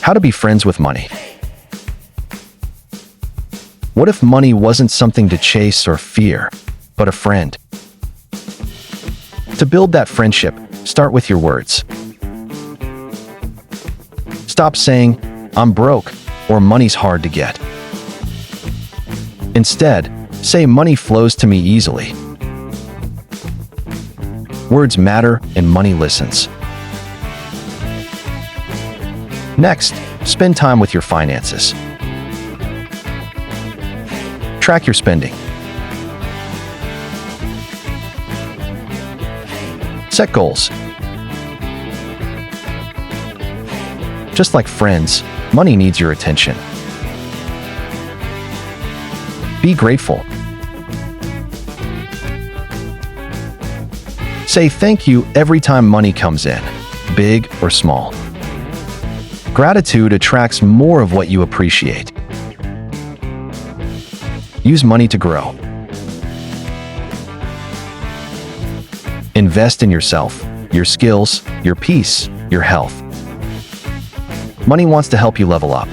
How to be friends with money. What if money wasn't something to chase or fear, but a friend? To build that friendship, start with your words. Stop saying, "I'm broke," or "money's hard to get." Instead, say, "Money flows to me easily." Words matter and money listens. Next, spend time with your finances. Track your spending. Set goals. Just like friends, money needs your attention. Be grateful. Say thank you every time money comes in, big or small. Gratitude attracts more of what you appreciate. Use money to grow. Invest in yourself, your skills, your peace, your health. Money wants to help you level up.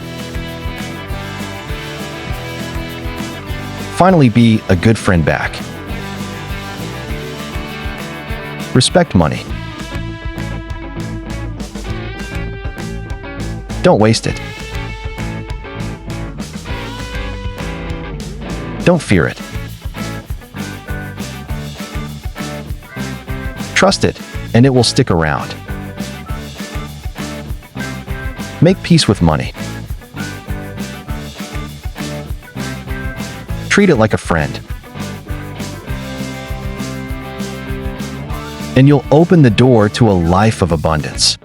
Finally, be a good friend back. Respect money. Don't waste it. Don't fear it. Trust it, and it will stick around. Make peace with money. Treat it like a friend. And you'll open the door to a life of abundance.